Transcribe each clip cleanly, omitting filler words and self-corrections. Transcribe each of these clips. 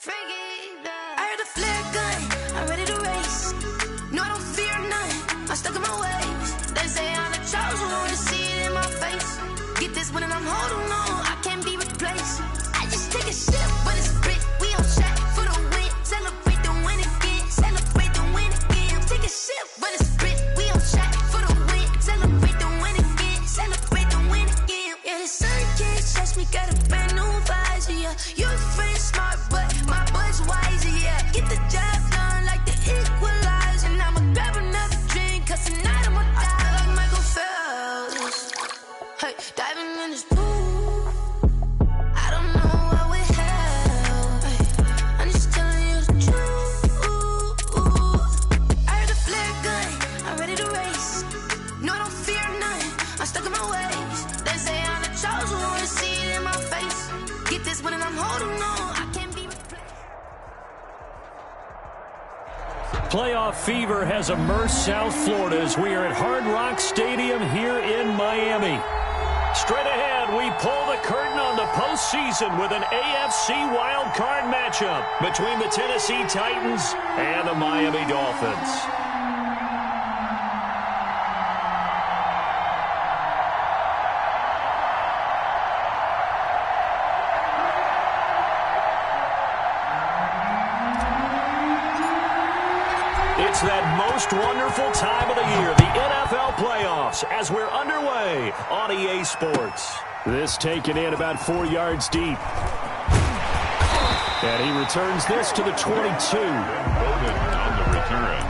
I heard the flare gun, I'm ready to race. No, I don't fear none, I'm stuck in my ways. They say I'm the chosen one, to see it in my face. Get this one and I'm holding on, I can't be replaced. I just take a sip, but it's spit, we on track for the win. Celebrate the win again, celebrate the win again. Take a sip, but it's spit, we on track for the win. Celebrate the win again, celebrate the win again. Yeah, the sun can't touch me, got a brand new visor, yeah. Your friend smart, but my bud's wiser, yeah. Get the job done like the equalizer. And I'ma grab another drink, cause tonight I'ma die like Michael Phelps. Hey, diving in this pool, I don't know what would help. Hey, I'm just telling you the truth. I heard the flare gun, I'm ready to race. No, I don't fear none, I'm stuck in my ways. They say I'm the chosen one, to see it in my face. Get this one and I'm holding on, I can't be replaced. Playoff fever has immersed South Florida as we are at Hard Rock Stadium here in Miami. Straight ahead, we pull the curtain on the postseason with an AFC wildcard matchup between the Tennessee Titans and the Miami Dolphins. It's that most wonderful time of the year, the NFL playoffs, as we're underway on EA Sports. This taken in about 4 yards deep. And he returns this to the 22. Bowman on the return.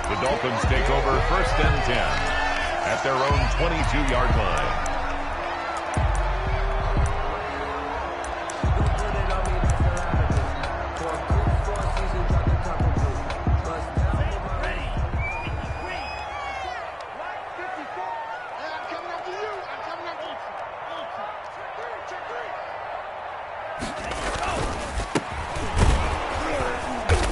The Dolphins take over 1st and 10 at their own 22-yard line.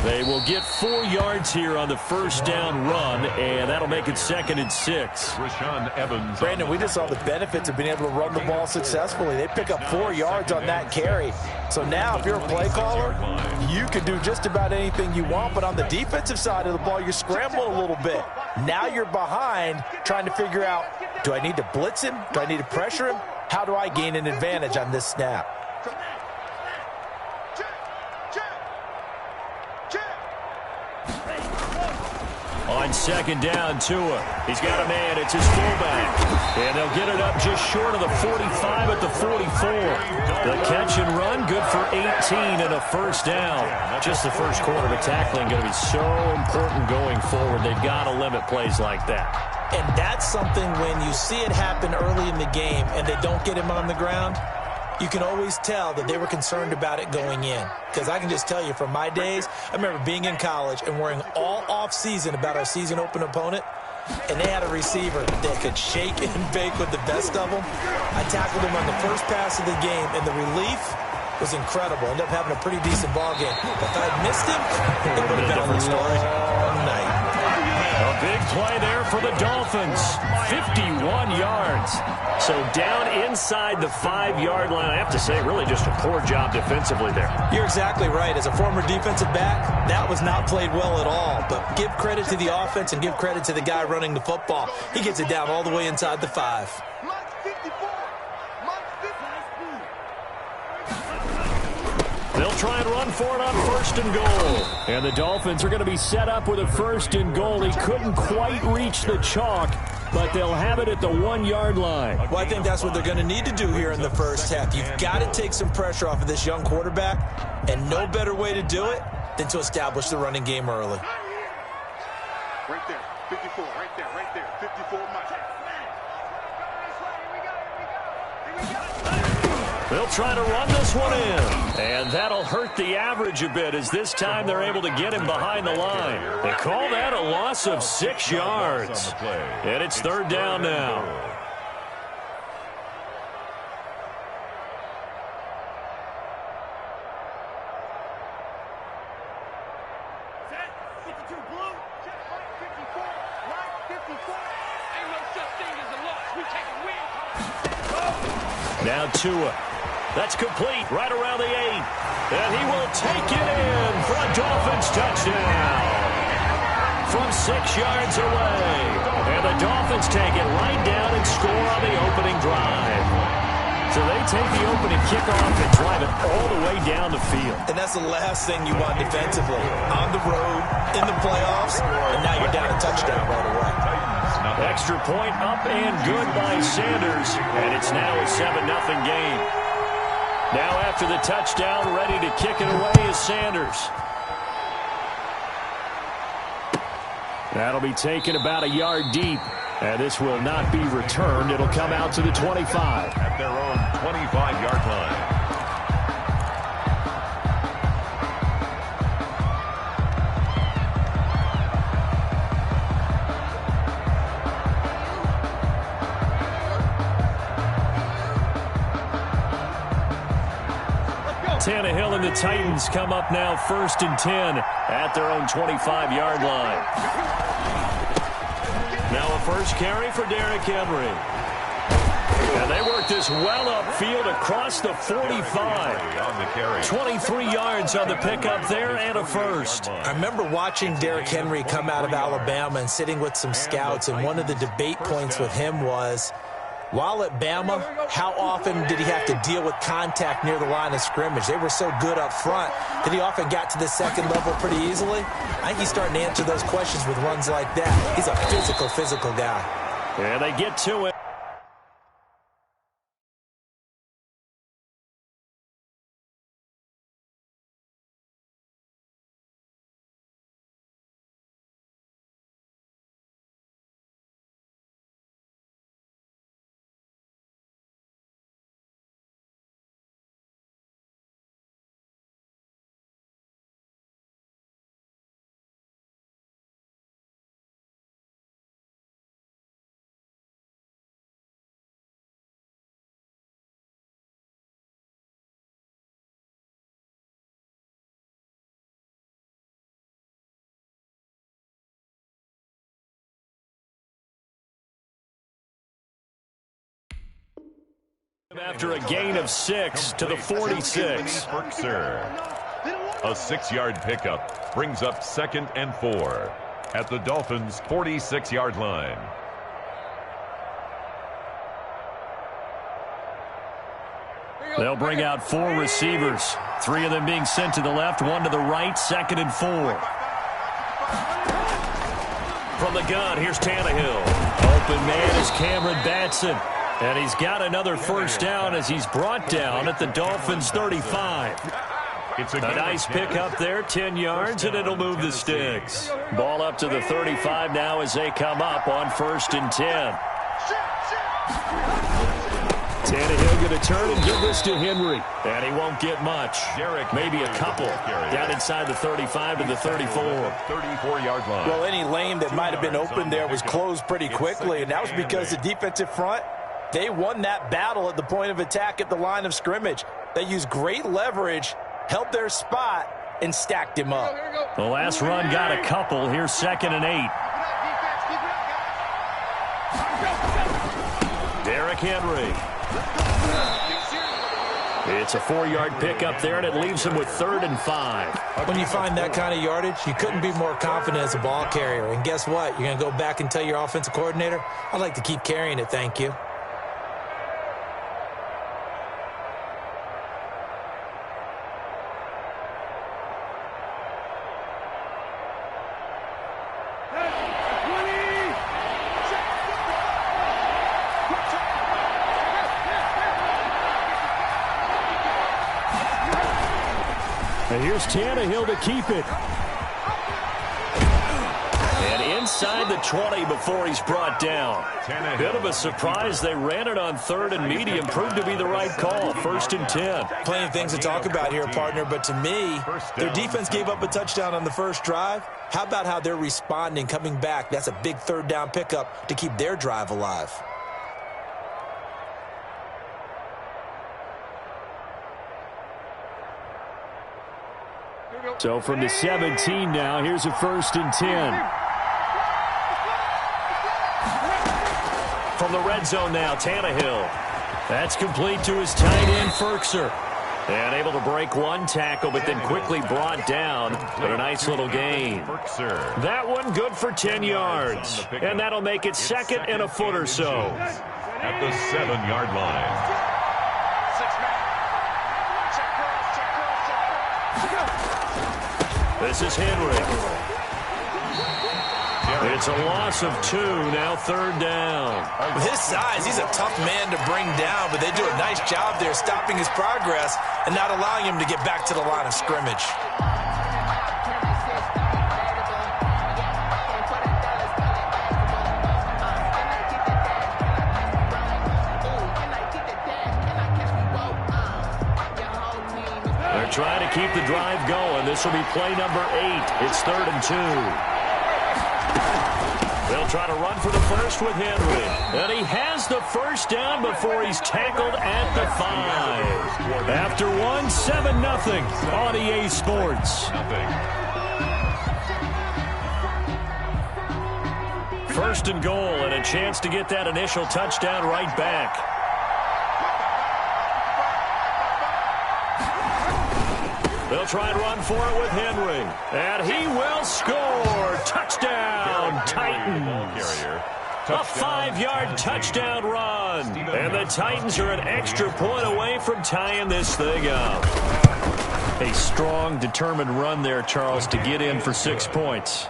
They will get 4 yards here on the first down run, and that'll make it 2nd and 6. Rashaan Evans. Brandon, we just saw the benefits of being able to run the ball successfully. They pick up 4 yards on that carry. So now if you're a play caller, you can do just about anything you want, but on the defensive side of the ball, you're scrambling a little bit. Now you're behind trying to figure out, do I need to blitz him? Do I need to pressure him? How do I gain an advantage on this snap? On 2nd down, Tua. He's got a man. It's his fullback. And they'll get it up just short of the 45 at the 44. The catch and run, good for 18 and a first down. Just the first quarter of tackling going to be so important going forward. They've got to limit plays like that. And that's something when you see it happen early in the game and they don't get him on the ground, you can always tell that they were concerned about it going in. Because I can just tell you from my days, I remember being in college and worrying all off-season about our season open opponent, and they had a receiver that could shake and bake with the best of them. I tackled him on the first pass of the game, and the relief was incredible. Ended up having a pretty decent ball game. But if I had missed him, it would have been a long night. A big play there for the Dolphins. 51 yards. So down inside the 5-yard line. I have to say, really just a poor job defensively there. You're exactly right. As a former defensive back, that was not played well at all. But give credit to the offense and give credit to the guy running the football. He gets it down all the way inside the 5. They'll try and run for it on 1st and goal. And the Dolphins are going to be set up with a 1st and goal. He couldn't quite reach the chalk, but they'll have it at the 1-yard line. Well, I think that's what they're going to need to do here in the first half. You've got to take some pressure off of this young quarterback, and no better way to do it than to establish the running game early. Right there, 54, right there, 54 miles. They'll try to run this one in, and that'll hurt the average a bit as this time they're able to get him behind the line. They call that a loss of 6 yards, and it's 3rd down now. Now Tua. That's complete right around the 8. And he will take it in for a Dolphins touchdown from 6 yards away. And the Dolphins take it right down and score on the opening drive. So they take the opening kickoff and drive it all the way down the field. And that's the last thing you want defensively. On the road, in the playoffs, and now you're down a touchdown right away. Extra point up and good by Sanders. And it's now a 7-0 game. Now after the touchdown, ready to kick it away is Sanders. That'll be taken about a yard deep. And this will not be returned. It'll come out to the 25. At their own 25-yard line. Tannehill and the Titans come up now 1st and 10 at their own 25-yard line. Now a first carry for Derrick Henry. And they work this well upfield across the 45. 23 yards on the pickup there and a first. I remember watching Derrick Henry come out of Alabama and sitting with some scouts, and one of the debate points with him was, while at Bama, how often did he have to deal with contact near the line of scrimmage? They were so good up front that he often got to the second level pretty easily. I think he's starting to answer those questions with runs like that. He's a physical guy. And they get to it. After a gain of 6 to the 46. A 6-yard pickup brings up 2nd and 4 at the Dolphins' 46-yard line. They'll bring out 4 receivers. 3 of them being sent to the left, 1 to the right, 2nd and 4. From the gun, here's Tannehill. Open man is Cameron Batson. And he's got another first down as he's brought down at the Dolphins' 35. It's a nice pickup there, 10 yards, and it'll move the sticks. Ball up to the 35 now as they come up on 1st and 10. Tannehill going to turn and give this to Henry. And he won't get much. Maybe a couple. Down inside the 35 to the 34. 34-yard line. Well, any lane that might have been open there was closed pretty quickly, and that was because the defensive front, they won that battle at the point of attack at the line of scrimmage. They used great leverage, held their spot, and stacked him up. The last run got a couple. Here's 2nd and 8. Derrick Henry. It's a 4-yard pickup there, and it leaves him with 3rd and 5. When you find that kind of yardage, you couldn't be more confident as a ball carrier. And guess what? You're going to go back and tell your offensive coordinator, I'd like to keep carrying it, thank you. And here's Tannehill to keep it. And inside the 20 before he's brought down. Bit of a surprise. They ran it on 3rd and medium. Proved to be the right call. 1st and 10. Plenty of things to talk about here, partner. But to me, their defense gave up a touchdown on the first drive. How about how they're responding, coming back? That's a big 3rd down pickup to keep their drive alive. So from the 17 now, here's a 1st and 10. From the red zone now, Tannehill. That's complete to his tight end, Ferkser. And able to break one tackle, but then quickly brought down. But a nice little gain. That one good for 10 yards. And that'll make it second and a foot or so. At the 7-yard line. This is Henry. It's a loss of 2, now third down. With his size, he's a tough man to bring down, but they do a nice job there stopping his progress and not allowing him to get back to the line of scrimmage. They're trying to keep the drive going. This will be play number 8. It's 3rd and 2. They'll try to run for the first with Henry. And he has the first down before he's tackled at the 5. After 1, 7-0 on EA Sports. First and goal and a chance to get that initial touchdown right back. They'll try and run for it with Henry. And he will score. Touchdown, Titans. A 5-yard touchdown run. And the Titans are an extra point away from tying this thing up. A strong, determined run there, Charles, to get in for 6 points.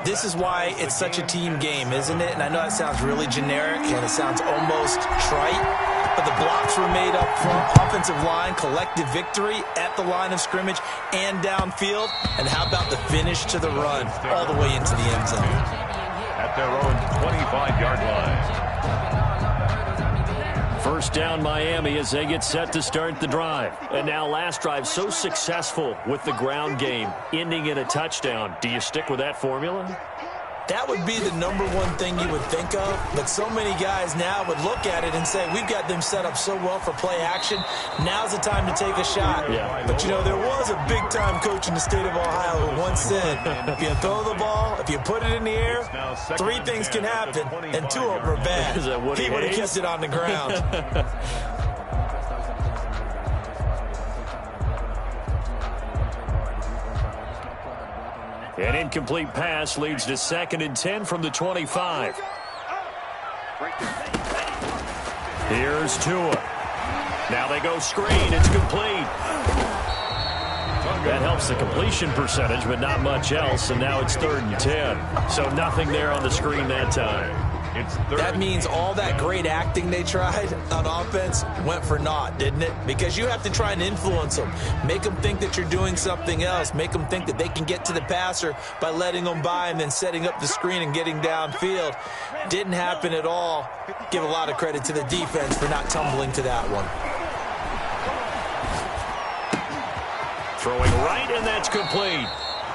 This is why it's such a team game, isn't it? And I know that sounds really generic and it sounds almost trite. But the blocks were made up front, offensive line, collective victory at the line of scrimmage and downfield. And how about the finish to the run all the way into the end zone? At their own 25-yard line. First down Miami as they get set to start the drive. And now last drive so successful with the ground game, ending in a touchdown. Do you stick with that formula? That would be the #1 thing you would think of, but so many guys now would look at it and say, we've got them set up so well for play action, now's the time to take a shot. Yeah. But, you know, there was a big-time coach in the state of Ohio who once said, if you throw the ball, if you put it in the air, 3 things can happen, and 2 of them are bad. He would have kept it on the ground. An incomplete pass leads to 2nd and 10 from the 25. Here's Tua. Now they go screen. It's complete. That helps the completion percentage, but not much else. And now it's 3rd and 10. So nothing there on the screen that time. That means all that great acting they tried on offense went for naught, didn't it? Because you have to try and influence them. Make them think that you're doing something else. Make them think that they can get to the passer by letting them by and then setting up the screen and getting downfield. Didn't happen at all. Give a lot of credit to the defense for not tumbling to that one. Throwing right, and that's complete.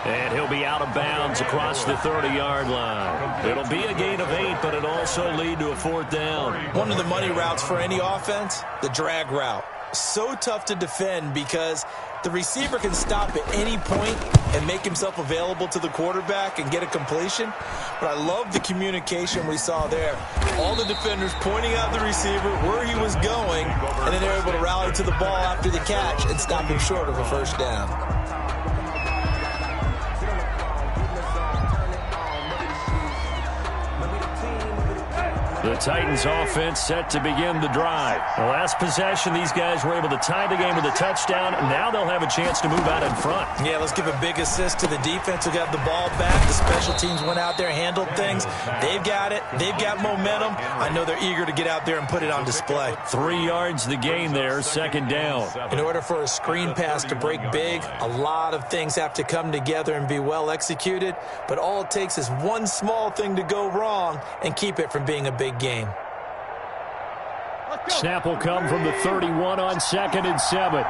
And he'll be out of bounds across the 30-yard line. It'll be a gain of 8, but it'll also lead to a 4th down. One of the money routes for any offense, the drag route. So tough to defend because the receiver can stop at any point and make himself available to the quarterback and get a completion. But I love the communication we saw there. All the defenders pointing out the receiver, where he was going, and then they're able to rally to the ball after the catch and stop him short of a 1st down. The Titans offense set to begin the drive. The last possession, these guys were able to tie the game with a touchdown. Now they'll have a chance to move out in front. Yeah, let's give a big assist to the defense who got the ball back. The special teams went out there, handled things. They've got it. They've got momentum. I know they're eager to get out there and put it on display. 3 yards the gain there, 2nd down. In order for a screen pass to break big, a lot of things have to come together and be well executed. But all it takes is one small thing to go wrong and keep it from being a big game. Snap will come from the 31 on 2nd and 7.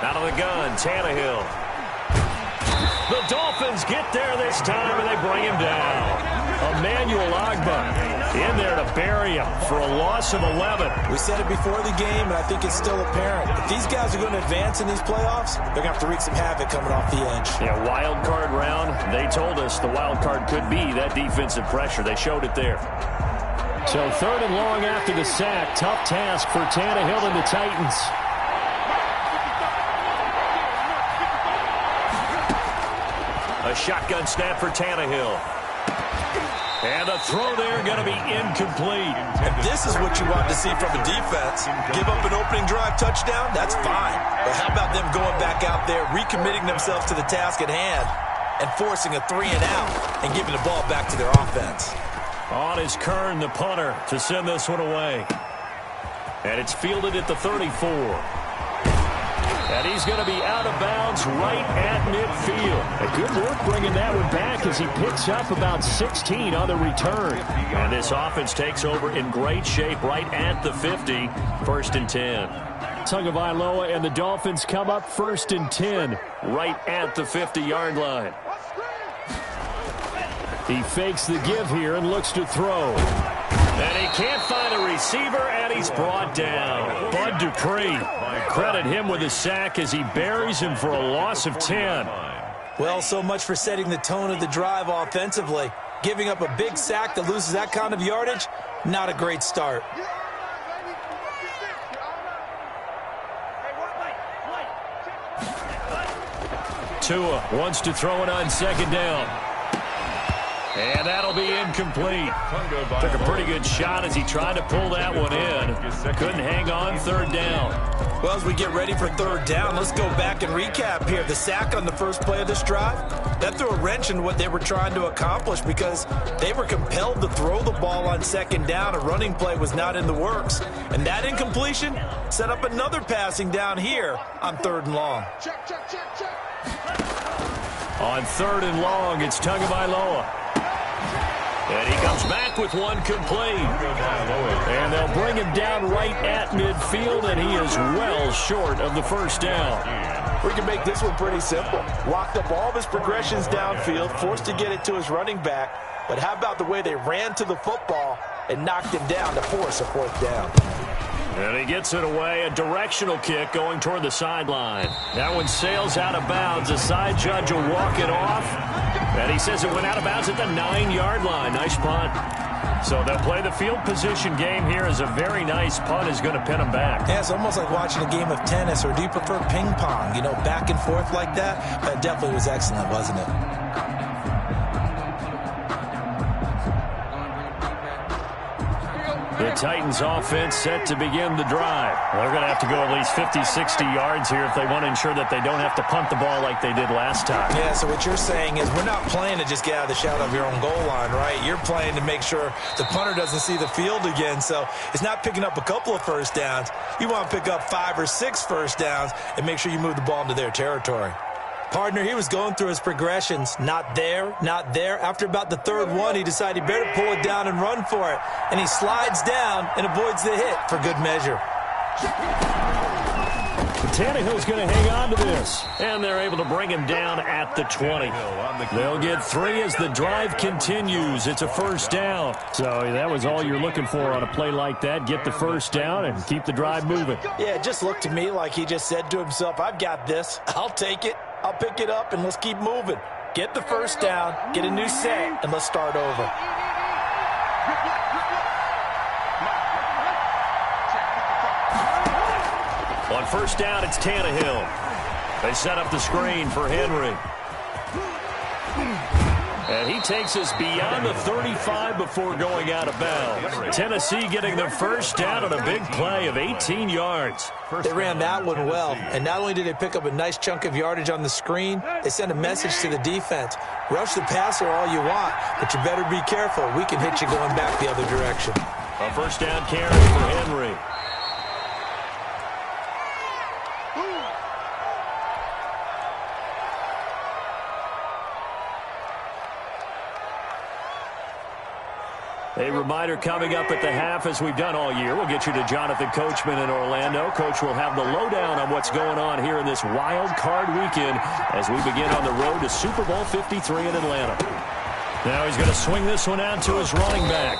Out of the gun, Tannehill. The Dolphins get there this time, and they bring him down. Emmanuel Ogbah in there to bury him for a loss of 11. We said it before the game, and I think it's still apparent. If these guys are going to advance in these playoffs, they're going to have to wreak some havoc coming off the edge. Yeah, wild card round. They told us the wild card could be that defensive pressure. They showed it there. So 3rd and long after the sack. Tough task for Tannehill and the Titans. A shotgun snap for Tannehill. And the throw there going to be incomplete. And this is what you want to see from a defense. Give up an opening drive touchdown, that's fine. But how about them going back out there, recommitting themselves to the task at hand, and forcing a 3-and-out and giving the ball back to their offense. On is Kern, the punter, to send this one away. And it's fielded at the 34. And he's going to be out of bounds right at midfield. A good work bringing that one back as he picks up about 16 on the return. And this offense takes over in great shape right at the 50. 1st and 10. Tagovailoa and the Dolphins come up 1st and 10 right at the 50-yard line. He fakes the give here and looks to throw. And he can't find a receiver, and he's brought down. Bud Dupree, credit him with a sack as he buries him for a loss of 10. Well, so much for setting the tone of the drive offensively. Giving up a big sack that loses that kind of yardage, not a great start. Tua wants to throw it on 2nd down. And that'll be incomplete. Took a pretty good shot as he tried to pull that one in. Couldn't hang on 3rd down. Well, as we get ready for 3rd down, let's go back and recap here. The sack on the first play of this drive, that threw a wrench in what they were trying to accomplish because they were compelled to throw the ball on 2nd down. A running play was not in the works. And that incompletion set up another passing down here on 3rd and long. On 3rd and long, it's Tagovailoa. And he comes back with one complete. And they'll bring him down right at midfield, and he is well short of the 1st down. We can make this one pretty simple. Locked up all of his progressions downfield, forced to get it to his running back. But how about the way they ran to the football and knocked him down to force a 4th down? And he gets it away, a directional kick going toward the sideline. That one sails out of bounds. The side judge will walk it off. And he says it went out of bounds at the 9-yard line. Nice punt. So they'll play the field position game here as a very nice punt is going to pin them back. Yeah, it's almost like watching a game of tennis, or do you prefer ping pong? You know, back and forth like that? That definitely was excellent, wasn't it? The Titans offense set to begin the drive. They're going to have to go at least 50, 60 yards here if they want to ensure that they don't have to punt the ball like they did last time. Yeah, so what you're saying is we're not playing to just get out of the shadow of your own goal line, right? You're playing to make sure the punter doesn't see the field again. So it's not picking up a couple of 1st downs. You want to pick up 5 or 6 1st downs and make sure you move the ball into their territory. Partner, he was going through his progressions. Not there, not there. After about the 3rd one, he decided he better pull it down and run for it. And he slides down and avoids the hit for good measure. Tannehill's going to hang on to this. And they're able to bring him down at the 20. They'll get 3 as the drive continues. It's a 1st down. So that was all you're looking for on a play like that. Get the 1st down and keep the drive moving. Yeah, it just looked to me like he just said to himself, I've got this. I'll take it. I'll pick it up, and let's keep moving. Get the 1st down, get a new set, and let's start over. On 1st down, it's Tannehill. They set up the screen for Henry. And he takes us beyond the 35 before going out of bounds. Tennessee getting their 1st down on a big play of 18 yards. They ran that one well, and not only did they pick up a nice chunk of yardage on the screen, they sent a message to the defense. Rush the passer all you want, but you better be careful. We can hit you going back the other direction. A 1st down carry for Henry. A reminder coming up at the half, as we've done all year. We'll get you to Jonathan Coachman in Orlando. Coach will have the lowdown on what's going on here in this wild card weekend as we begin on the road to Super Bowl 53 in Atlanta. Now he's going to swing this one out to his running back.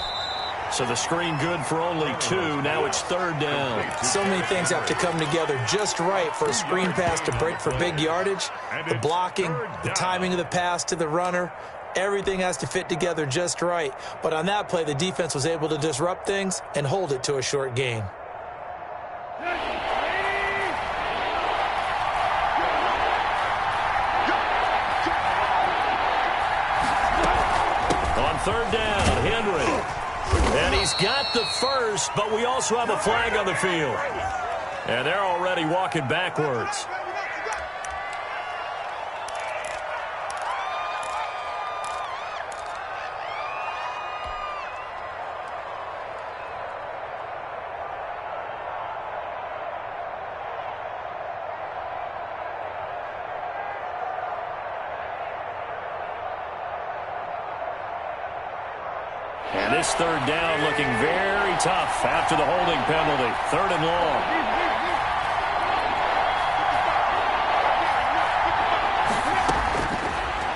So the screen good for only 2. Now it's 3rd down. So many things have to come together just right for a screen pass to break for big yardage. The blocking, the timing of the pass to the runner. Everything has to fit together just right. But on that play, the defense was able to disrupt things and hold it to a short gain. On 3rd down, Henry. And he's got the first, but we also have a flag on the field. And they're already walking backwards. And this 3rd down looking very tough after the holding penalty. 3rd and long.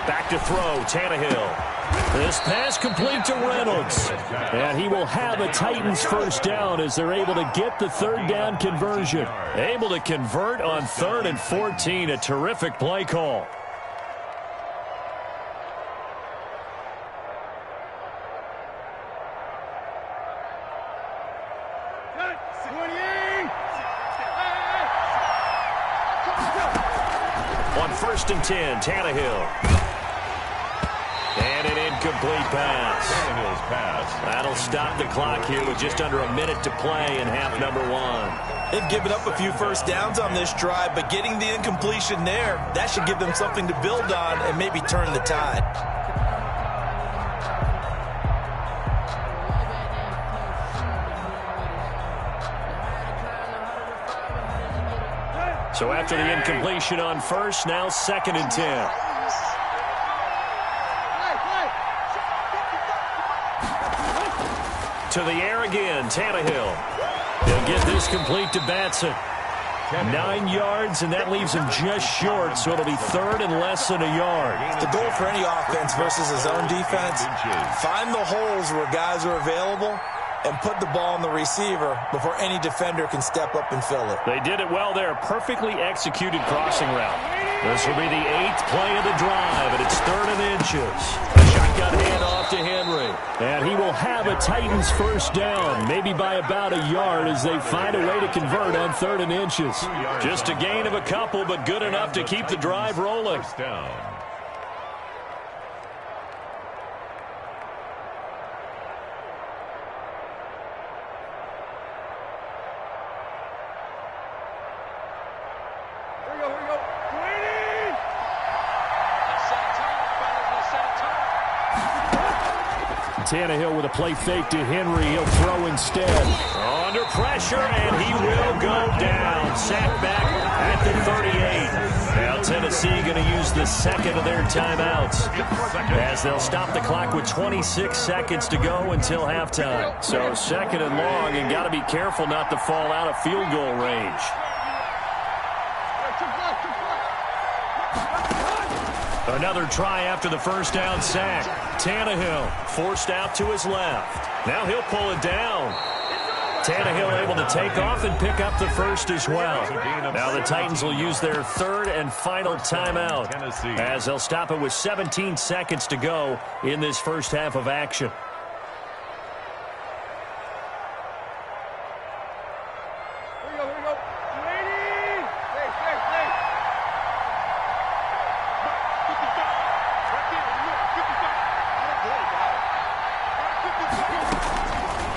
Back to throw, Tannehill. This pass complete to Reynolds. And he will have a Titans first down as they're able to get the 3rd down conversion. Able to convert on 3rd and 14. A terrific play call. On 1st and 10, Tannehill. And an incomplete pass. Tannehill's pass. That'll stop the clock here with just under a minute to play in half number 1. They've given up a few first downs on this drive, but getting the incompletion there, that should give them something to build on and maybe turn the tide. So after the incompletion on 1st, now 2nd and 10. To the air again, Tannehill. He'll get this complete to Batson. 9 yards, and that leaves him just short, so it'll be 3rd and less than a yard. The goal for any offense versus his own defense, find the holes where guys are available and put the ball on the receiver before any defender can step up and fill it. They did it well there. Perfectly executed crossing route. This will be the 8th play of the drive, and it's 3rd and inches. A shotgun handoff to Henry. And he will have a Titans first down, maybe by about a yard as they find a way to convert on 3rd and inches. Just a gain of a couple, but good enough to keep the drive rolling. First down. Tannehill with a play fake to Henry. He'll throw instead. Under pressure, and he will go down. Sacked back at the 38. Now Tennessee going to use the 2nd of their timeouts as they'll stop the clock with 26 seconds to go until halftime. So 2nd and long, and got to be careful not to fall out of field goal range. Another try after the first down sack. Tannehill forced out to his left. Now he'll pull it down. Tannehill able to take off and pick up the first as well. Now the Titans will use their 3rd and final timeout as they'll stop it with 17 seconds to go in this first half of action.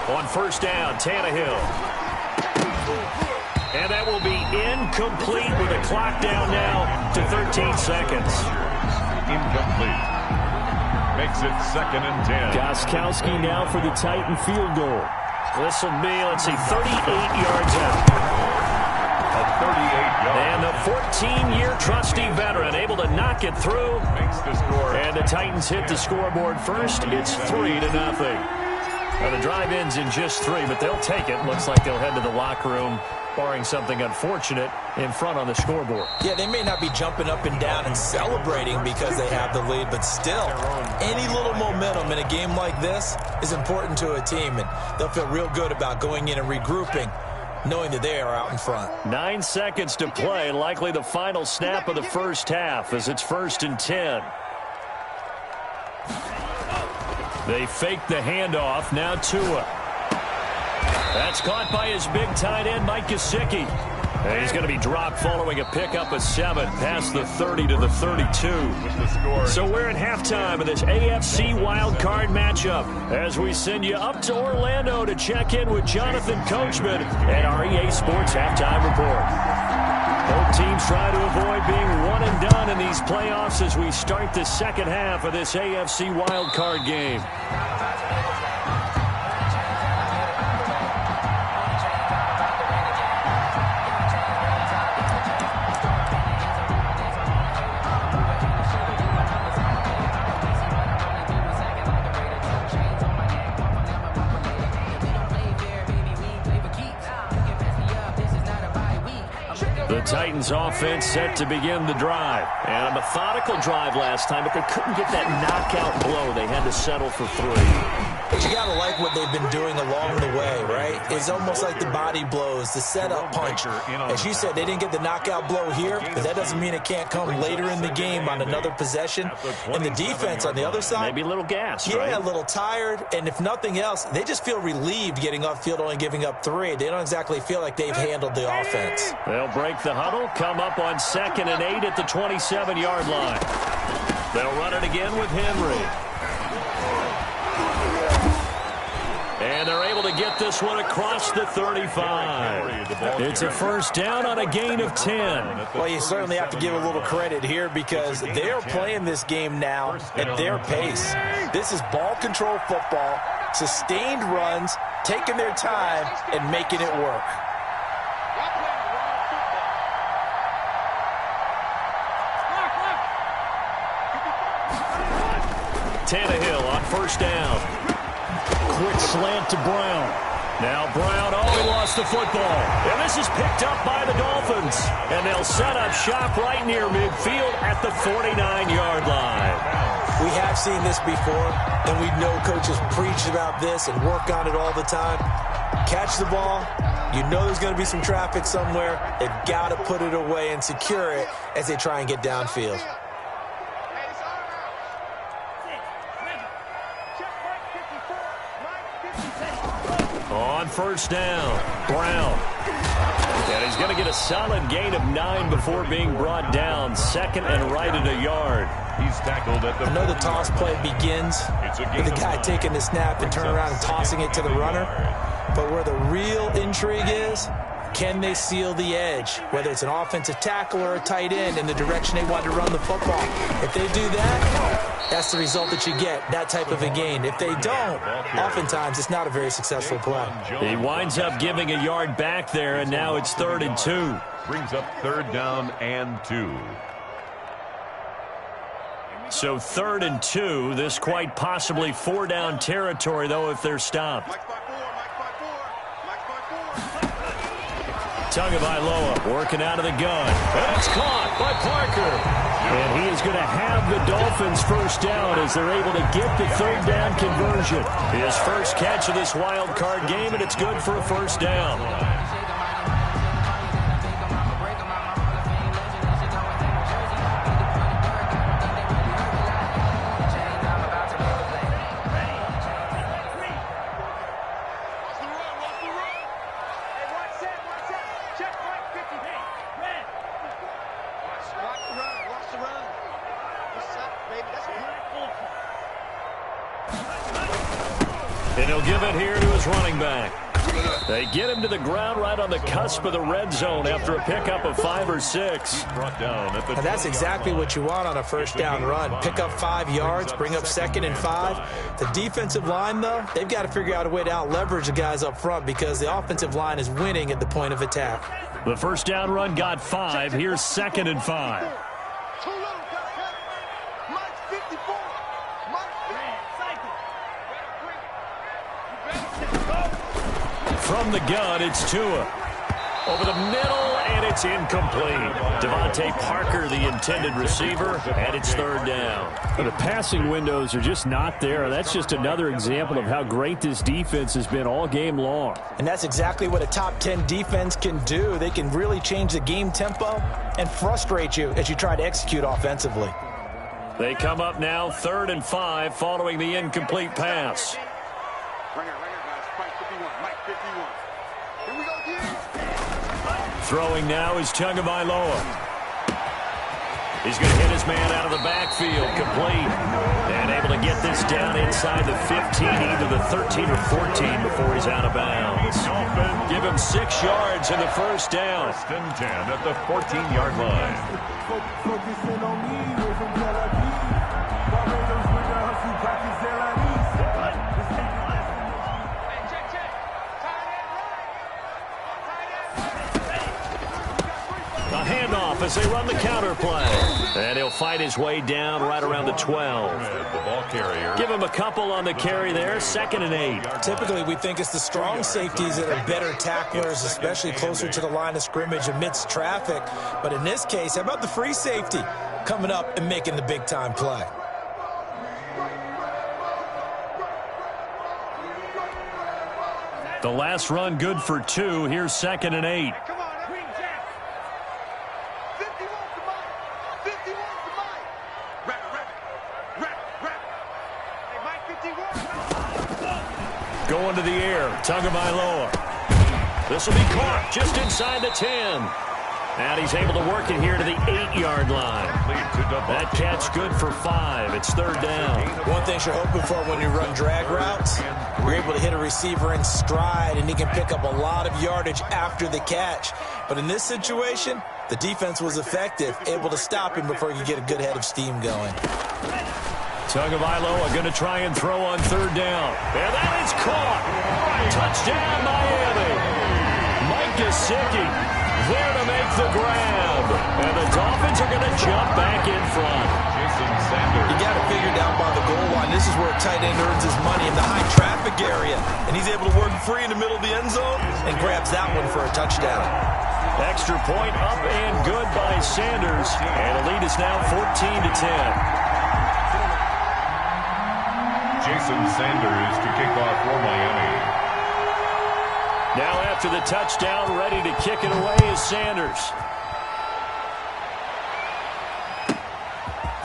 On 1st down, Tannehill. And that will be incomplete with the clock down now to 13 seconds. Incomplete. Makes it 2nd and 10. Gostkowski now for the Titan field goal. This will be, let's see, 38 yards out. A 38-yard. And the 14-year trusty veteran able to knock it through. Makes the score. And the Titans hit the scoreboard first. It's 3-0. Well, the drive ends in just 3, but they'll take it. Looks like they'll head to the locker room, barring something unfortunate, in front on the scoreboard. Yeah, they may not be jumping up and down and celebrating because they have the lead, but still, any little momentum in a game like this is important to a team, and they'll feel real good about going in and regrouping, knowing that they are out in front. 9 seconds to play, likely the final snap of the first half as it's 1st and 10. They fake the handoff. Now Tua. That's caught by his big tight end, Mike Gesicki. And he's going to be dropped following a pickup of 7 past the 30 to the 32. So we're at halftime of this AFC wildcard matchup as we send you up to Orlando to check in with Jonathan Coachman at our EA Sports Halftime Report. Both teams try to avoid being one and done in these playoffs as we start the second half of this AFC wildcard game. The Titans offense set to begin the drive. And a methodical drive last time, but they couldn't get that knockout blow. They had to settle for 3. But you got to like what they've been doing along the way, right? It's almost like the body blows, the setup punch. As you said, they didn't get the knockout blow here, but that doesn't mean it can't come later in the game on another possession. And the defense on the other side, maybe a little gassed, yeah, right? A little tired. And if nothing else, they just feel relieved getting upfield, only giving up 3. They don't exactly feel like they've handled the offense. They'll break the huddle, come up on 2nd and 8 at the 27-yard line. They'll run it again with Henry. And they're able to get this one across the 35. It's a first down on a gain of 10. Well, you certainly have to give a little credit here because they're playing this game now at their pace. This is ball control football, sustained runs, taking their time, and making it work. Tannehill on first down. Quick slant to Brown. Now Brown, he lost the football. And this is picked up by the Dolphins. And they'll set up shop right near midfield at the 49-yard line. We have seen this before, and we know coaches preach about this and work on it all the time. Catch the ball. You know there's going to be some traffic somewhere. They've got to put it away and secure it as they try and get downfield. On first down, Brown. And he's going to get a solid gain of 9 before being brought down. 2nd and right at a yard. He's tackled at the... I know the toss play begins with the guy taking the snap and turning around and tossing it to the runner. But where the real intrigue is, can they seal the edge? Whether it's an offensive tackle or a tight end in the direction they want to run the football. If they do that, that's the result that you get, that type of a gain. If they don't, oftentimes it's not a very successful play. He winds up giving a yard back there, and now it's 3rd and 2. Brings up 3rd down and 2. So 3rd and 2. This quite possibly 4-down territory, though, if they're stopped. Tagovailoa working out of the gun. And it's caught by Parker. And he is going to have the Dolphins first down as they're able to get the 3rd down conversion. His first catch of this wild card game, and it's good for a first down. And he'll give it here to his running back. They get him to the ground right on the cusp of the red zone after a pickup of 5 or 6. And that's exactly what you want on a first down run. Pick up 5 yards, bring up 2nd and 5. The defensive line, though, they've got to figure out a way to out-leverage the guys up front because the offensive line is winning at the point of attack. The first down run got 5. Here's 2nd and 5. From the gun, it's Tua. Over the middle, and it's incomplete. Devontae Parker, the intended receiver, and it's third down. The passing windows are just not there. That's just another example of how great this defense has been all game long. And that's exactly what a top 10 defense can do. They can really change the game tempo and frustrate you as you try to execute offensively. They come up now 3rd and 5 following the incomplete pass. Right here, guys. Mike 51. Mike 51. Here we go, again. Throwing now is Tagovailoa. He's going to hit his man out of the backfield, complete. And able to get this down inside the 15, either the 13 or 14 before he's out of bounds. Give him 6 yards in the first down. 1st and 10 at the 14-yard line. A handoff as they run the counter play. And he'll fight his way down right around the 12. The ball carrier. Give him a couple on the carry there, 2nd and 8. Typically, we think it's the strong safeties that are better tacklers, especially closer to the line of scrimmage amidst traffic. But in this case, how about the free safety coming up and making the big-time play? The last run good for 2. Here's 2nd and 8. Come on, Green Jack. 51 to Mike. 51 to Mike. Rap. Hey, Mike 51. Going to the air. Tagovailoa. This will be caught just inside the 10. And he's able to work it here to the 8-yard line. That catch good for 5. It's 3rd down. One thing you're hoping for when you run drag routes, you're able to hit a receiver in stride, and he can pick up a lot of yardage after the catch. But in this situation, the defense was effective, able to stop him before he could get a good head of steam going. Tagovailoa going to try and throw on 3rd down. And that is caught. Touchdown, Miami. Mike Gesicki there to make the grab. And the Dolphins are going to jump back in front. You got to figure down by the goal line. This is where a tight end earns his money, in the high traffic area. And he's able to work free in the middle of the end zone and grabs that one for a touchdown. Extra point up and good by Sanders. And the lead is now 14-10. Jason Sanders to kick off for Miami. Now after the touchdown, ready to kick it away is Sanders.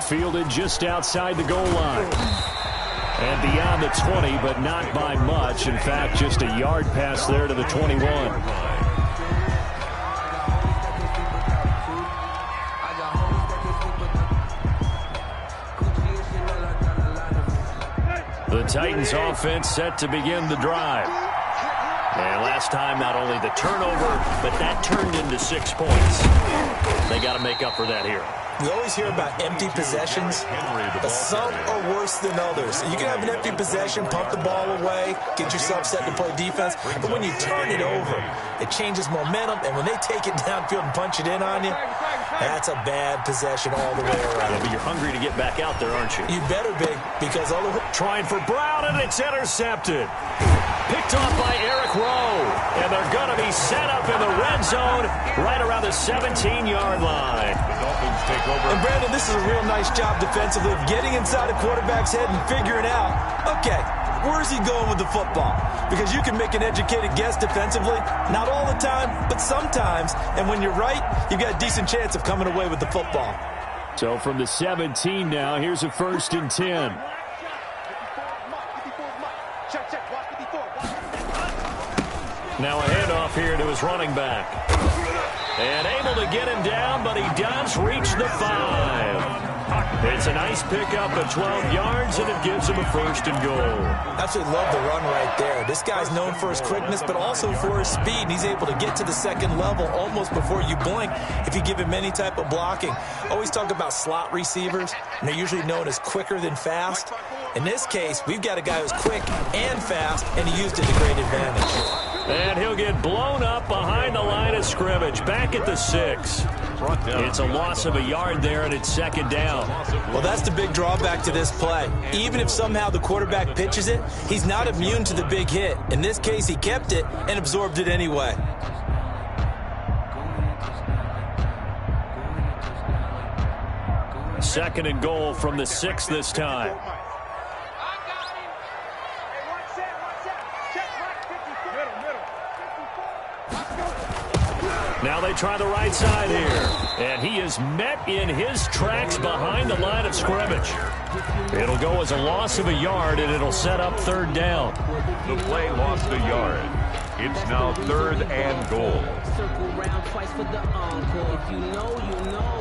Fielded just outside the goal line. And beyond the 20, but not by much. In fact, just a yard pass there to the 21. The Titans offense set to begin the drive. And last time, not only the turnover, but that turned into 6 points. They got to make up for that here. We always hear about empty possessions, but some are worse than others. You can have an empty possession, pump the ball away, get yourself set to play defense, but when you turn it over, it changes momentum, and when they take it downfield and punch it in on you, that's a bad possession all the way around. Yeah, but you're hungry to get back out there, aren't you? You better be, because otherwise... Trying for Brown, and it's intercepted. Picked off by Eric Rowe, and they're going to be set up in the red zone right around the 17-yard line. The Dolphins take over. And Brandon, this is a real nice job defensively of getting inside a quarterback's head and figuring out, okay, where's he going with the football? Because you can make an educated guess defensively, not all the time, but sometimes. And when you're right, you've got a decent chance of coming away with the football. So from the 17 now, here's a 1st and 10. Now a handoff here to his running back. And able to get him down, but he does reach the 5. It's a nice pickup of 12 yards, and it gives him a 1st and goal. Absolutely love the run right there. This guy's known for his quickness, but also for his speed. And he's able to get to the 2nd level almost before you blink if you give him any type of blocking. Always talk about slot receivers, and they're usually known as quicker than fast. In this case, we've got a guy who's quick and fast, and he used it to great advantage. And he'll get blown up behind the line of scrimmage, back at the 6. brought down. It's a loss of a yard there, and it's second down. Well, that's the big drawback to this play. Even if somehow the quarterback pitches it, he's not immune to the big hit. In this case, he kept it and absorbed it anyway. Second and goal from the 6 this time. Now they try the right side here. And he is met in his tracks behind the line of scrimmage. It'll go as a loss of a yard, and it'll set up third down. The play lost a yard. It's now third and goal. Circle round twice for the encore. If you know, you know.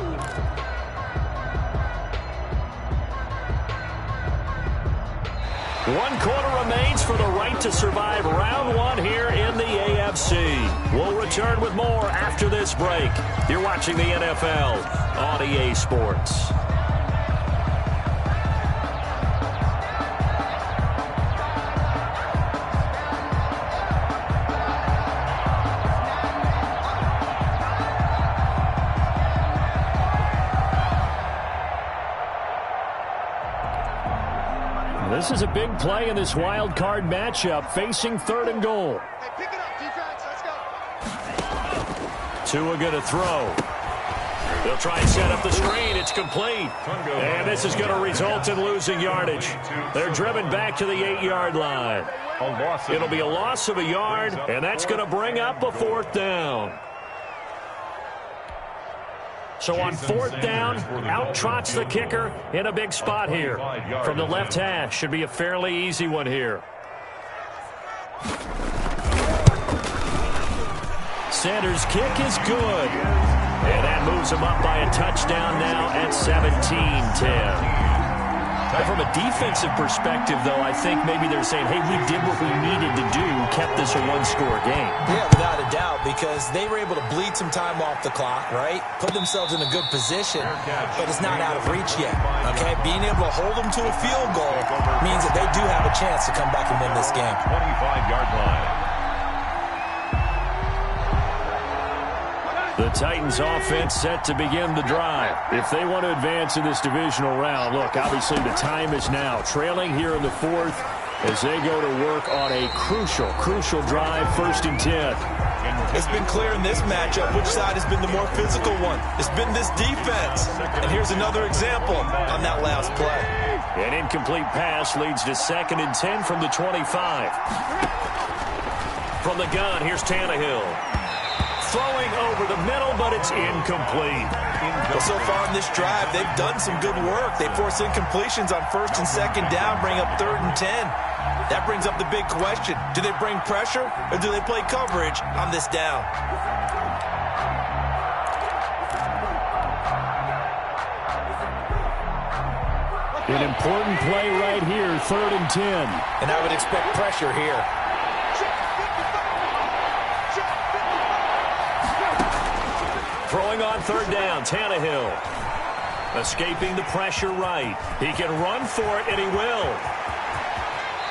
One quarter remains for the right to survive round one here in the AFC. We'll return with more after this break. You're watching the NFL on EA Sports. This is a big play in this wild card matchup, facing third and goal. Hey, pick it up, defense. Let's go. Tua going to throw. They'll try and set up the screen. It's complete. And this is going to result in losing yardage. They're driven back to the 8-yard line. It'll be a loss of a yard, and that's going to bring up a fourth down. So on fourth down, out trots the kicker in a big spot here. From the left hash, should be a fairly easy one here. Sanders' kick is good. And that moves him up by a touchdown now at 17-10. From a defensive perspective, though, I think maybe they're saying, hey, we did what we needed to do, kept this a one-score game. Yeah, without a doubt, because they were able to bleed some time off the clock, right? Put themselves in a good position, but it's not out of reach yet, okay? Being able to hold them to a field goal means that they do have a chance to come back and win this game. 25-yard line. The Titans offense set to begin the drive. If they want to advance in this divisional round, look, obviously the time is now. Trailing here in the fourth as they go to work on a crucial drive, 1st and 10. It's been clear in this matchup which side has been the more physical one. It's been this defense. And here's another example on that last play. An incomplete pass leads to 2nd and 10 from the 25. From the gun, here's Tannehill. Throwing over the middle, but it's incomplete. Well, so far in this drive, they've done some good work. They force incompletions on 1st and 2nd down, bring up 3rd and 10. That brings up the big question. Do they bring pressure, or do they play coverage on this down? An important play right here, 3rd and 10. And I would expect pressure here. Throwing on 3rd down, Tannehill. Escaping the pressure right. He can run for it, and he will.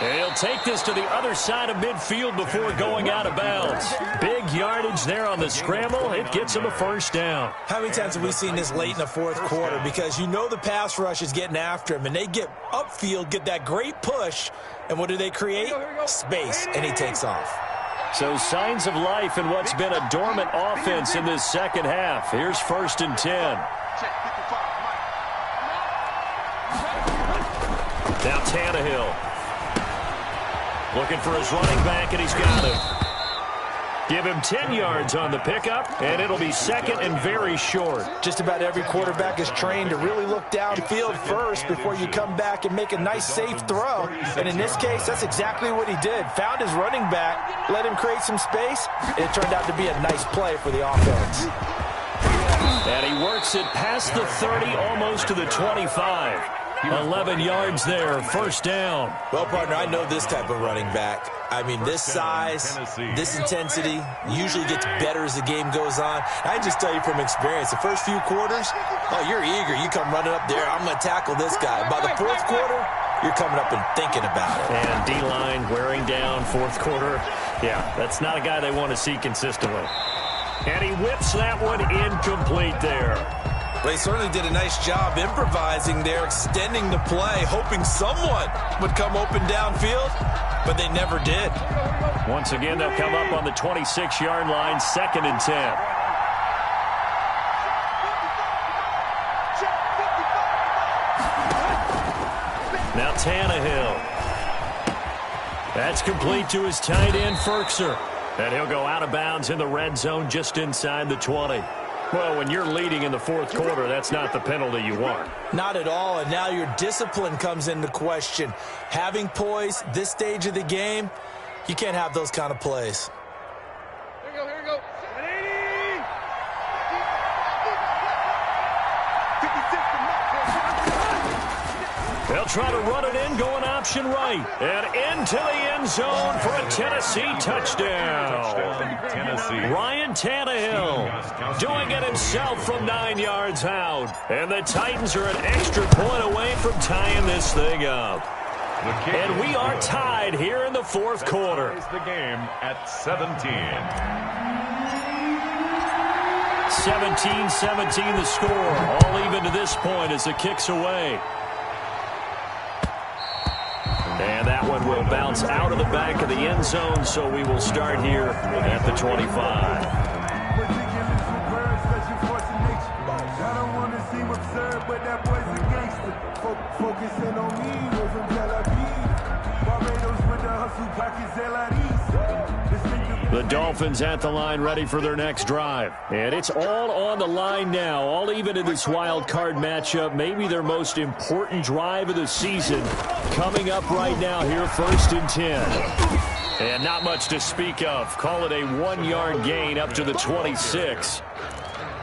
And he'll take this to the other side of midfield before going out of bounds. Big yardage there on the scramble. It gets him a 1st down. How many times have we seen this late in the 4th quarter? Because you know the pass rush is getting after him, and they get upfield, get that great push, and what do they create? Space, and he takes off. So signs of life in what's been a dormant offense in this second half. Here's 1st and 10. Now Tannehill. Looking for his running back, and he's got him. Give him 10 yards on the pickup, and it'll be 2nd and very short. Just about every quarterback is trained to really look downfield first before you come back and make a nice, safe throw. And in this case, that's exactly what he did. Found his running back, let him create some space, and it turned out to be a nice play for the offense. And he works it past the 30, almost to the 25. 11 yards there, 1st down. Well, partner, I know this type of running back. I mean, this size, this intensity usually gets better as the game goes on. I just tell you from experience, the first few quarters, oh, you're eager. You come running up there, I'm going to tackle this guy. By the 4th quarter, you're coming up and thinking about it. And D-line wearing down 4th quarter. Yeah, that's not a guy they want to see consistently. And he whips that one incomplete there. They certainly did a nice job improvising there, extending the play, hoping someone would come open downfield, but they never did. Once again, they'll come up on the 26-yard line, 2nd and 10. Now Tannehill. That's complete to his tight end, Ferkser. And he'll go out of bounds in the red zone just inside the 20. Well, when you're leading in the fourth quarter, that's not the penalty you want. Not at all, and now your discipline comes into question. Having poise this stage of the game, you can't have those kind of plays. Here we go. 780. 56 to They'll try to run it in, going option right. And into the end zone for a Tennessee touchdown. Ryan Tannehill doing it himself from 9 yards out. And the Titans are an extra point away from tying this thing up. And we are tied here in the fourth quarter. The game at 17. 17-17 the score. All even to this point as the kick's away. And that one will bounce out of the back of the end zone, so we will start here at the 25. The Dolphins at the line ready for their next drive. And it's all on the line now, all even in this wild card matchup. Maybe their most important drive of the season coming up right now here, 1st and 10. And not much to speak of. Call it a 1-yard gain up to the 26.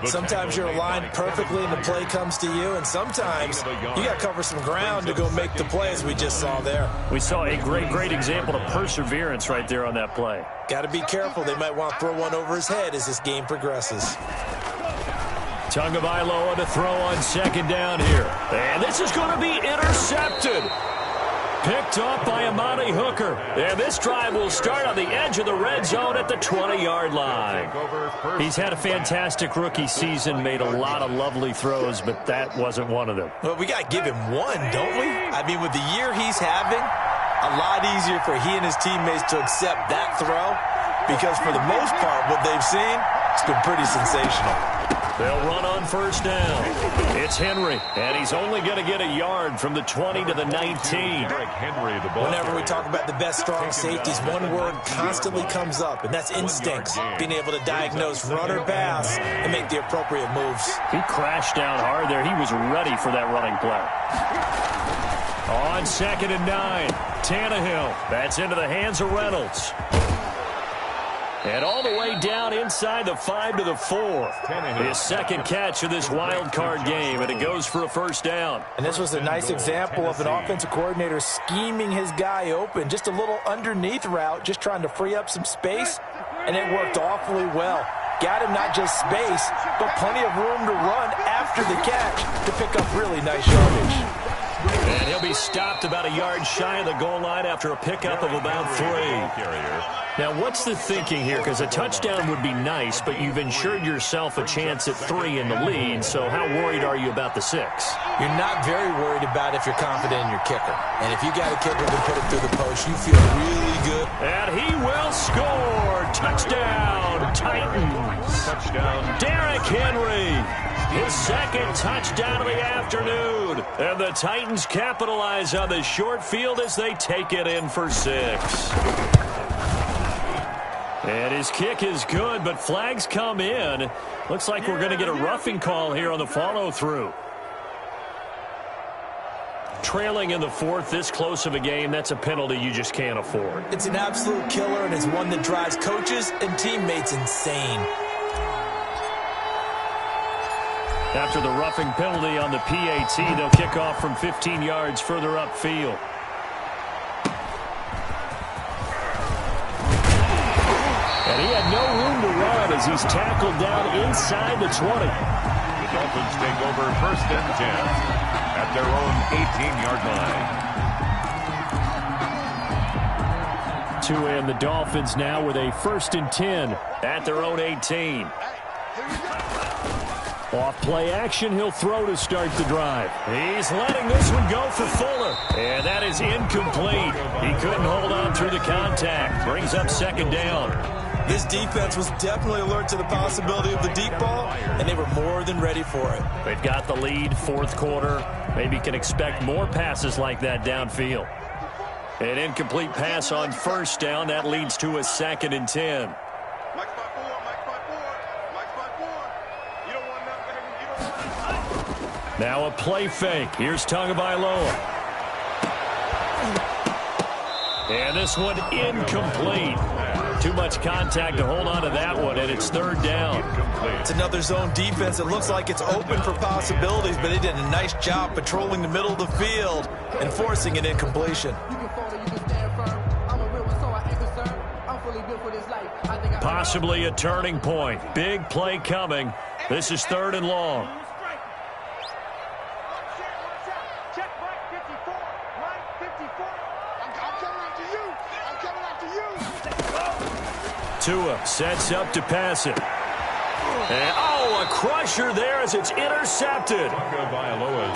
Sometimes you're aligned perfectly and the play comes to you, and sometimes you got to cover some ground to go make the play, as we just saw there. We saw a great example of perseverance right there on that play. Got to be careful. They might want to throw one over his head as this game progresses. Tagovailoa to throw on 2nd down here. And this is going to be intercepted. Picked off by Amani Hooker. And this drive will start on the edge of the red zone at the 20-yard line. He's had a fantastic rookie season, made a lot of lovely throws, but that wasn't one of them. Well, we got to give him one, don't we? I mean, with the year he's having, a lot easier for he and his teammates to accept that throw, because for the most part, what they've seen, it's been pretty sensational. They'll run on 1st down. It's Henry, and he's only going to get a yard from the 20 to the 19. Whenever we talk about the best strong safeties, one word constantly comes up, and that's instincts. Being able to diagnose run or pass and make the appropriate moves. He crashed down hard there. He was ready for that running play. On 2nd and 9, Tannehill. That's into the hands of Reynolds. And all the way down inside the 5 to the 4. His 2nd catch of this wild card game, and it goes for a 1st down. And this was a nice example of an offensive coordinator scheming his guy open. Just a little underneath route, just trying to free up some space, and it worked awfully well. Got him not just space, but plenty of room to run after the catch to pick up really nice yardage. And he'll be stopped about a yard shy of the goal line after a pickup of about 3. Now, what's the thinking here? Because a touchdown would be nice, but you've ensured yourself a chance at 3 in the lead, so how worried are you about the 6? You're not very worried about if you're confident in your kicker. And if you got a kicker to put it through the post, you feel really good. And he will score. Touchdown, Titans. Touchdown. Derrick Henry. His 2nd touchdown of the afternoon. And the Titans capitalize on the short field as they take it in for 6. And his kick is good, but flags come in. Looks like we're going to get a roughing call here on the follow-through. Trailing in the 4th, this close of a game, that's a penalty you just can't afford. It's an absolute killer, and it's one that drives coaches and teammates insane. After the roughing penalty on the PAT, they'll kick off from 15 yards further upfield. And he had no room to run as he's tackled down inside the 20. The Dolphins take over 1st and 10 at their own 18-yard line. And the Dolphins now with a 1st and 10 at their own 18. Off play action, he'll throw to start the drive. He's letting this one go for Fuller. And that is incomplete. He couldn't hold on through the contact. Brings up 2nd down. This defense was definitely alert to the possibility of the deep ball, and they were more than ready for it. They've got the lead, 4th quarter. Maybe can expect more passes like that downfield. An incomplete pass on 1st down. That leads to a 2nd and 10. Now a play fake. Here's Tagovailoa. And this one incomplete. Too much contact to hold on to that one, and it's 3rd down. It's another zone defense. It looks like it's open for possibilities, but they did a nice job patrolling the middle of the field and forcing an incompletion. Possibly a turning point. Big play coming. This is 3rd and long. Tua sets up to pass it. And, a crusher there as it's intercepted.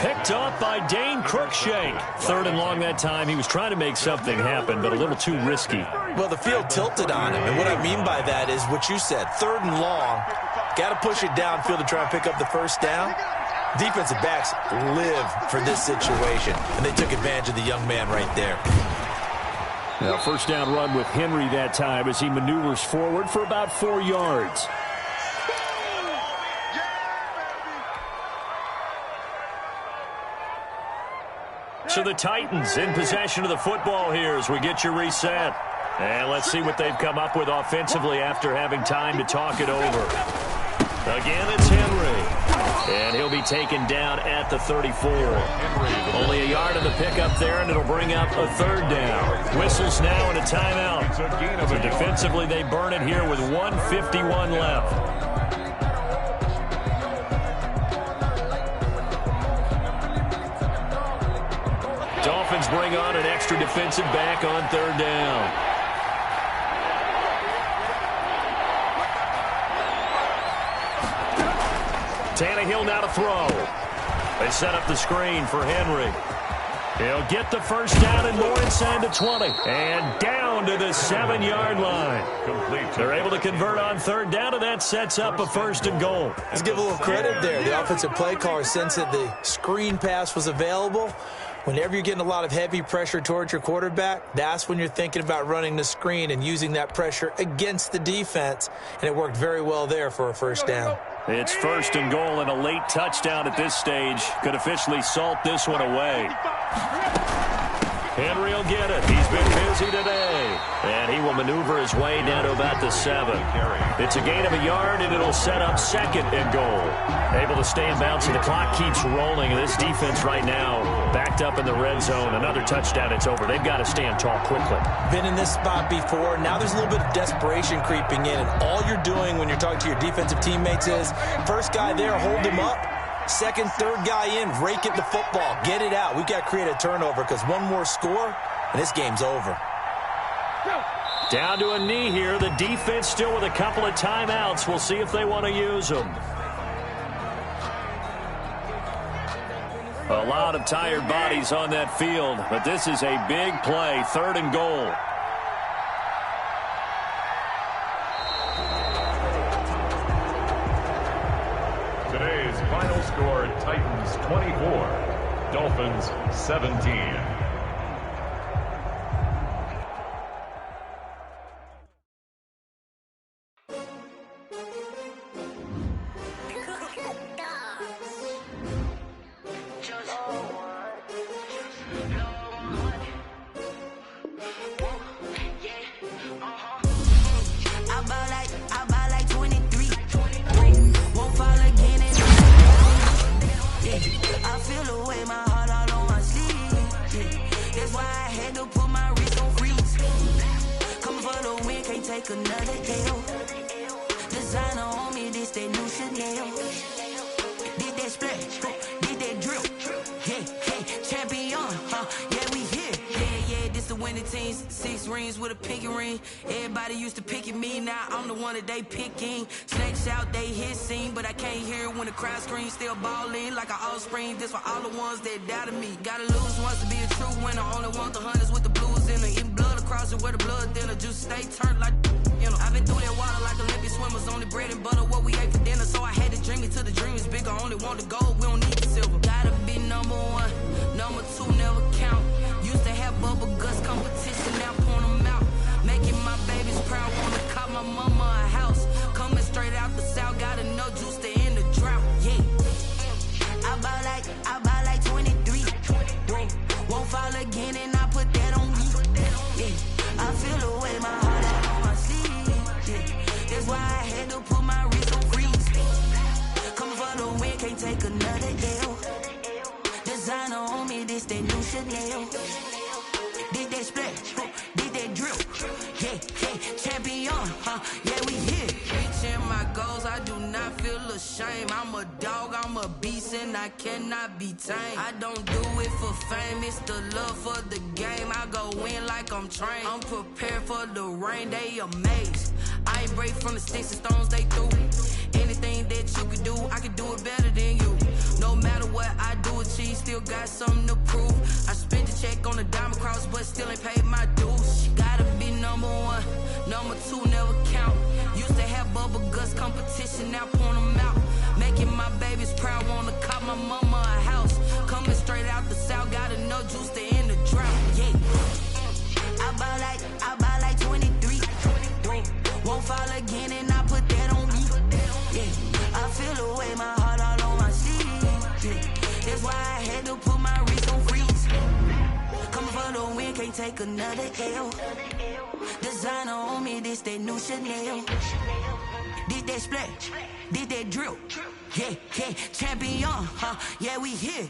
Picked up by Dane Cruikshank. 3rd and long that time. He was trying to make something happen, but a little too risky. Well, the field tilted on him, and what I mean by that is what you said. 3rd and long. Got to push it downfield to try and pick up the 1st down. Defensive backs live for this situation, and they took advantage of the young man right there. Now, 1st down run with Henry that time as he maneuvers forward for about 4 yards. So the Titans in possession of the football here as we get you reset. And let's see what they've come up with offensively after having time to talk it over. Again, it's Henry. And he'll be taken down at the 34. Only a yard of the pickup there, and it'll bring up a 3rd down. Whistles now and a timeout. So defensively, they burn it here with 1:51 left. Dolphins bring on an extra defensive back on 3rd down. Tannehill now to throw. They set up the screen for Henry. He'll get the 1st down and more inside the 20. And down to the 7-yard line. They're able to convert on 3rd down, and that sets up a 1st and goal. Let's give a little credit there. The offensive play caller sensed that the screen pass was available. Whenever you're getting a lot of heavy pressure towards your quarterback, that's when you're thinking about running the screen and using that pressure against the defense. And it worked very well there for a 1st down. It's 1st and goal, and a late touchdown at this stage could officially salt this one away. Henry will get it. He's been busy today. And he will maneuver his way down to about the 7. It's a gain of a yard, and it'll set up 2nd and goal. Able to stay in bounds, and the clock keeps rolling. And this defense right now backed up in the red zone. Another touchdown, it's over. They've got to stand tall quickly. Been in this spot before. Now there's a little bit of desperation creeping in. And all you're doing when you're talking to your defensive teammates is, first guy there, hold him up. 2nd, 3rd guy in, rake it the football. Get it out. We've got to create a turnover because one more score, and this game's over. Down to a knee here. The defense still with a couple of timeouts. We'll see if they want to use them. A lot of tired bodies on that field, but this is a big play. 3rd and goal. Today's final score, Titans 24, Dolphins 17. When many teams, 6 rings with a pinky ring. Everybody used to pick at me, now I'm the one that they picking. Snakes out, they hit scene, but I can't hear it when the crowd screams. Still ballin' like an offspring, this for all the ones that doubted me. Gotta lose once to be a true winner, only want the hunters with the blues in her. Eating blood across it where the blood thinner, juice stay turned like you know. I've been through that water like Olympic swimmers, only bread and butter what we ate for dinner. So I had to dream it till the dream is bigger, only want the gold, we don't need the silver. Gotta be number 1, number 2 never count. Used to have bubble guts competition, now point them out. Making my babies proud, wanna call my mama a house. Coming straight out the south, got enough juice to end the drought, yeah. I bought like 23, won't fall again and I put that on me, yeah. I feel the way my heart out on my sleeve, yeah. That's why I had to put my wrist on freeze. Coming for the win, can't take another L. Designer on me, this that new Chanel. Did that splash, did that drill, yeah, champion, yeah, we here. Reaching my goals, I do not feel ashamed. I'm a dog, I'm a beast, and I cannot be tamed. I don't do it for fame, it's the love for the game. I go in like I'm trained. I'm prepared for the rain, they amazed. I ain't break from the sticks and stones they threw. Anything that you could do, I could do it better than you. No matter what I do achieve, still got something to prove. I spent the check on the diamond cross, but still ain't paid my dues. Gotta be number 1, number 2 never count. Used to have bubble guts competition, now point them out. Making my babies proud, wanna call my mama a house. Coming straight out the south, got enough juice to end the drought, yeah. I bought like 23, won't fall again and I put that on me, yeah. I feel the way my heart all on my sleeve, yeah. That's why I had to put my wrist on freeze. Coming for the win, can't take another L. Designer on me, this that new Chanel. Did that splash, did that drill, yeah, champion, yeah, we here.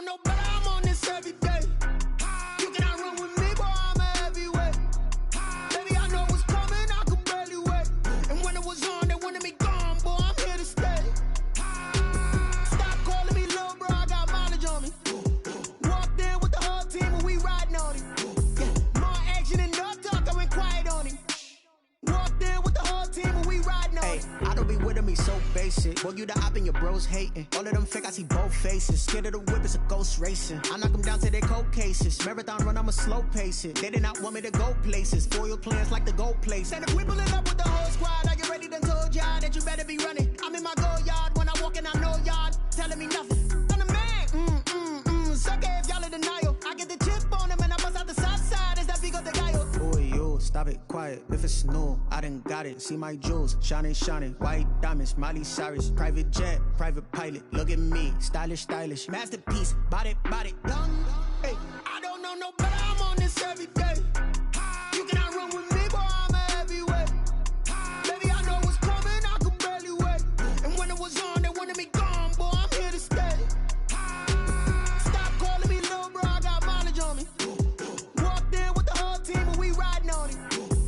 No, but I'm on this every day. You cannot run with me, boy, I'm a heavyweight. Baby, I know what's coming, I could barely wait. And when it was on, they wanted me gone, boy, I'm here to stay. Stop calling me little bro, I got mileage on me. Walked in with the whole team and we riding on him. Yeah. More action and no talk, I went quiet on him. Walked in with the whole team and we riding on him. I don't be with me so basic. Boy, you the op and your bros hating. All of them fake, I see both faces. Scared of the whip, it's a ghost racing. I knock them down to their cold cases. Marathon run, I'ma slow pace it. They did not want me to go places. Foil plans like the gold place. And if we pulling up with the whole squad, I get ready done told y'all that you better be running. I'm in my go yard, when I walk in, I know y'all telling me nothing. I'm the man, suck it if y'all in denial. I get the chip on them and I bust out the south side, is that big of the guy? Boy, yo, stop it, quiet. If it's new, I done got it. See my jewels, shining, white diamonds, Miley Cyrus. Private jet, private pilot, look at me, stylish, masterpiece, body, young. Hey, I don't know no better, I'm on this every day. You cannot run with me, boy, I'm a heavyweight. Baby, I know what's coming, I could barely wait. And when it was on, they wanted me gone, boy, I'm here to stay. Stop calling me little bro, I got mileage on me. Walked in with the whole team and we riding on him.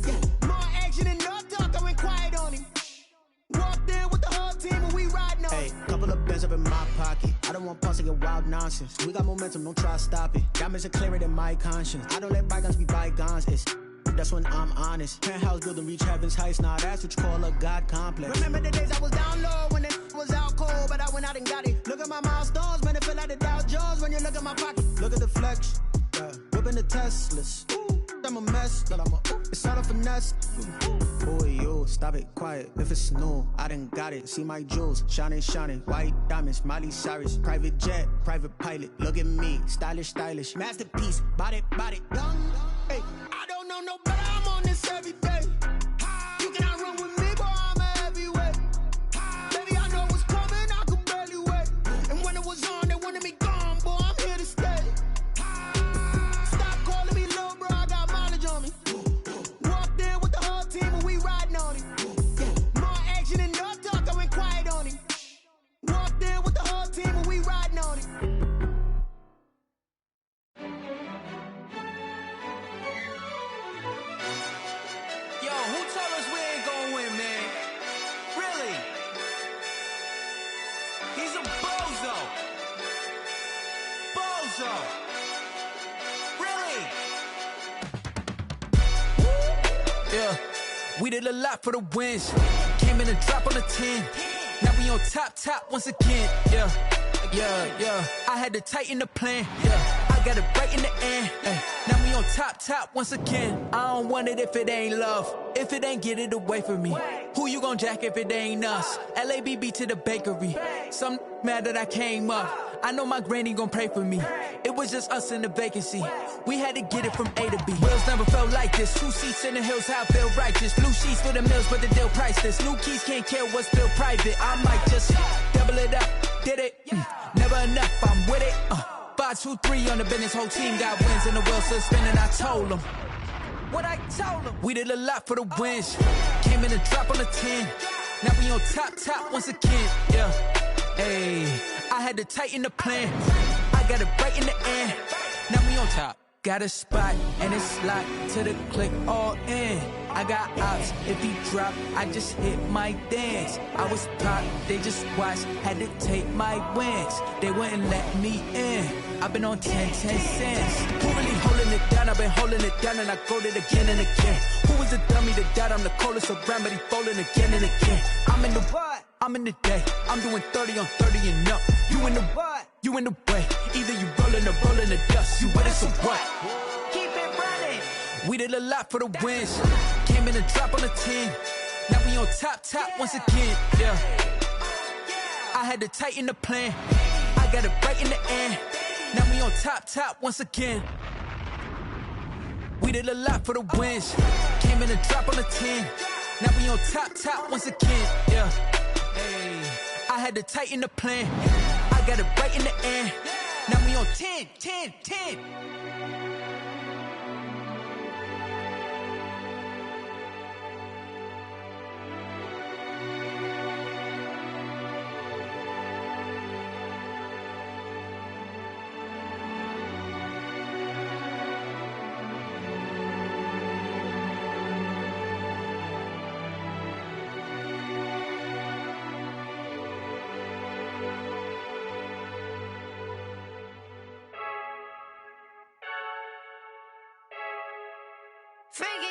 Yeah. More action and no talk, I went quiet on him. Walked in with the whole team and we riding on him. Couple of bands up in my pocket. I don't want pulse to get wild nonsense. We got momentum, don't try to stop it. Diamonds are clearer than my conscience. I don't let bygones be bygones. That's when I'm honest. Penthouse building, reach heaven's heights. Nah, that's what you call a God complex. Remember the days I was down low when it was out cold, but I went out and got it. Look at my milestones, man, it feel like the Dow Jones when you look at my pocket. Look at the flex, whipping the Teslas. I'm a mess, but it's all a finesse. Boy, yo, stop it, quiet. If it's new, I done got it. See my jewels, shining, white diamonds, Miley Cyrus. Private jet, private pilot, look at me, stylish, masterpiece, body, young. Hey, I don't know no better, I'm on this every day. You cannot run with me, boy, I'm a heavyweight. Baby, I know what's coming, I could barely wait. Bozo. Bozo. Really? Yeah, we did a lot for the wins. Came in and drop on the 10. Now we on top once again. Yeah. I had to tighten the plan. Yeah, I got it right in the end. Now we on top once again. I don't want it if it ain't love. If it ain't, get it away from me. Who you gon' jack if it ain't us? LABB to the bakery. Some mad that I came up. I know my granny gon' pray for me. It was just us in the vacancy. We had to get it from A to B. Wheels never felt like this. 2 seats in the hills, how I feel righteous. Blue sheets for the mills, but the deal priceless. New keys can't care what's still private. I might just double it up. Did it? Never enough, I'm with it. 5, 2, 3 on the business. Whole team got wins and the wheels still spinning. I told them what I told them. We did a lot for the wins. Came in and drop on the 10. Now we on top once again. Yeah. Hey, I had to tighten the plan. I got it right in the end. Now we on top. Got a spot and it's locked to the click all in. I got ops, if he drop, I just hit my dance. I was pop, they just watched, had to take my wins. They wouldn't let me in. I've been on 10 cents. Who really holding it down? I've been holding it down and I go it again and again. Who was the dummy that died? I'm the coldest around, but he folding again and again. I'm in the what? I'm in the day. I'm doing 30 on 30 and up. You in the what? You in the way. Either you rolling or rolling the dust. You with us or what? Keep it running. We did a lot for the wins. Came in and drop on the 10. Now we on top once again. Yeah. I had to tighten the plan. I got it right in the end. Now we on top once again. We did a lot for the wins. Came in and drop on the 10. Now we on top once again. Yeah. Hey, I had to tighten the plan. I got it right in the end. Now we on 10. Freaky